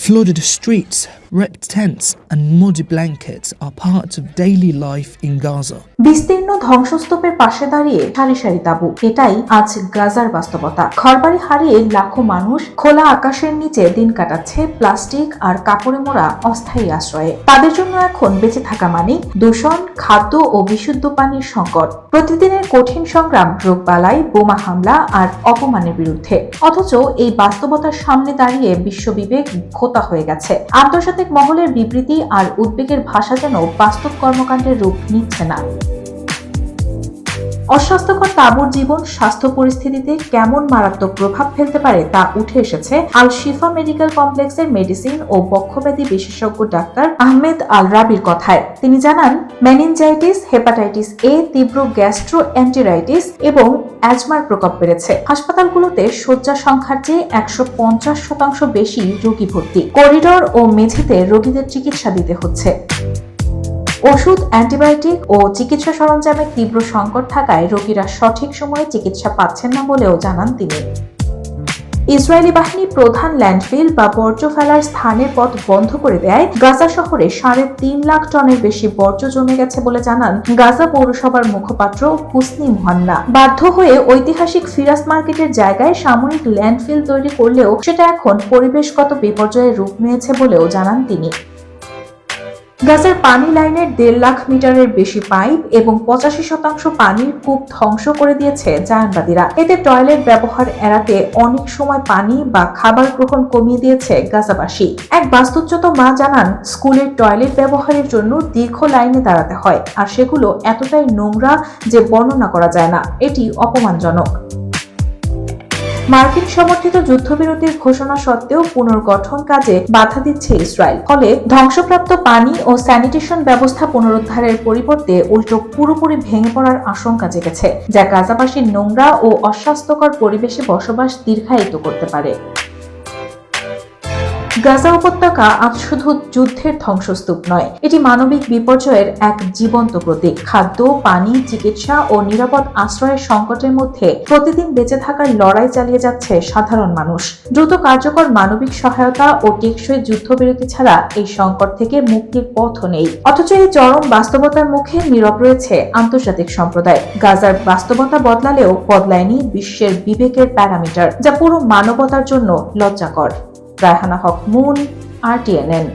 Flooded streets, wrecked tents, and muddy blankets are part of daily life in Gaza. বিস্তীর্ণ ধ্বংসস্তূপের পাশে দাঁড়িয়ে সারি সারি তাঁবু, এটাই আজ গাজার বাস্তবতা। ঘরবাড়ি হারিয়ে লাখো মানুষ খোলা আকাশের নিচে দিন কাটাচ্ছে প্লাস্টিক আর কাপড়ে মোড়া অস্থায়ী আশ্রয়ে। তাদের জন্য এখন বেঁচে থাকা মানে দূষণ, খাদ্য ও বিশুদ্ধ পানির সংকট, প্রতিদিনের কঠিন সংগ্রাম, রোগবালাই, বোমা হামলা আর অপমানের বিরুদ্ধে। অথচ এই বাস্তবতার সামনে দাঁড়িয়ে বিশ্ববিবেক খোতা হয়ে গেছে। আন্তর্জাতিক মহলের বিবৃতি আর উদ্বেগের ভাষা যেন বাস্তব কর্মকাণ্ডের রূপ নিচ্ছে না। অস্বাস্থ্যকর তাঁবুর জীবন স্বাস্থ্য পরিস্থিতিতে কেমন মারাত্মক প্রভাব ফেলতে পারে তা উঠে এসেছে আল শিফা মেডিকেল কমপ্লেক্সের মেডিসিন ও বক্ষব্যাধি বিশেষজ্ঞ ডাক্তার আহমেদ আল রাবির কথায়। তিনি জানান, মেনিনজাইটিস, হেপাটাইটিস এ, তীব্র গ্যাস্ট্রোএন্টেরাইটিস এবং অ্যাজমার প্রকোপ বেড়েছে। হাসপাতালগুলোতে শয্যা সংখ্যার চেয়ে 150% বেশি রোগী ভর্তি। করিডোর ও মেঝেতে রোগীদের চিকিৎসা দিতে হচ্ছে। ওষুধ, অ্যান্টিবায়োটিক ও চিকিৎসা সরঞ্জামের তীব্র সংকট থাকায় রোগীরা সঠিক সময়ে চিকিৎসা পাচ্ছেন না বলেও জানান তিনি। ইসরায়েলি বাহিনী প্রধান ল্যান্ডফিল বা বর্জ্য ফেলার স্থানের পথ বন্ধ করে দেয় গাজা শহরে 3.5 লাখ টনের বেশি বর্জ্য জমে গেছে বলে জানান গাজা পৌরসভার মুখপাত্র হুসনি মুহান্না। বাধ্য হয়ে ঐতিহাসিক ফিরাস মার্কেটের জায়গায় সামরিক ল্যান্ডফিল তৈরি করলেও সেটা এখন পরিবেশগত বিপর্যয়ের রূপ নিয়েছে বলেও জানান তিনি। গাজার পানি লাইনের 1.5 লাখ মিটারের বেশি পাইপ এবং 85% পানির কূপ ধ্বংস করে দিয়েছে জায়নবাদীরা। এতে টয়লেট ব্যবহার এড়াতে অনেক সময় পানি বা খাবার গ্রহণ কমিয়ে দিয়েছে গাজাবাসী। এক বাস্তুচ্যুত মা জানান, স্কুলের টয়লেট ব্যবহারের জন্য দীর্ঘ লাইনে দাঁড়াতে হয়, আর সেগুলো এতটাই নোংরা যে বর্ণনা করা যায় না। এটি অপমানজনক। মার্কিন সমর্থিত যুদ্ধবিরতির ঘোষণা সত্ত্বেও পুনর্গঠন কাজে বাধা দিচ্ছে ইসরায়েল। ফলে ধ্বংসপ্রাপ্ত পানি ও স্যানিটেশন ব্যবস্থা পুনরুদ্ধারের পরিবর্তে উল্টো পুরোপুরি ভেঙে পড়ার আশঙ্কা জেগেছে, যা গাজাবাসীর নোংরা ও অস্বাস্থ্যকর পরিবেশে বসবাস দীর্ঘায়িত করতে পারে। গাজা উপত্যকা আজ শুধু যুদ্ধের ধ্বংসস্তূপ নয়, এটি মানবিক বিপর্যয়ের এক জীবন্ত প্রতীক। খাদ্য, পানি, চিকিৎসা ও নিরাপদ আশ্রয়ের সংকটের মধ্যে প্রতিদিন বেঁচে থাকার লড়াই চালিয়ে যাচ্ছে সাধারণ মানুষ। দ্রুত কার্যকর মানবিক সহায়তা ও টেকসই যুদ্ধবিরতি ছাড়া এই সংকট থেকে মুক্তির পথও নেই। অথচ এই চরম বাস্তবতার মুখে নীরব রয়েছে আন্তর্জাতিক সম্প্রদায়। গাজার বাস্তবতা বদলালেও বদলায়নি বিশ্বের বিবেকের প্যারামিটার, যা পুরো মানবতার জন্য লজ্জাকর। রায়হানা হক মুন, RTNN।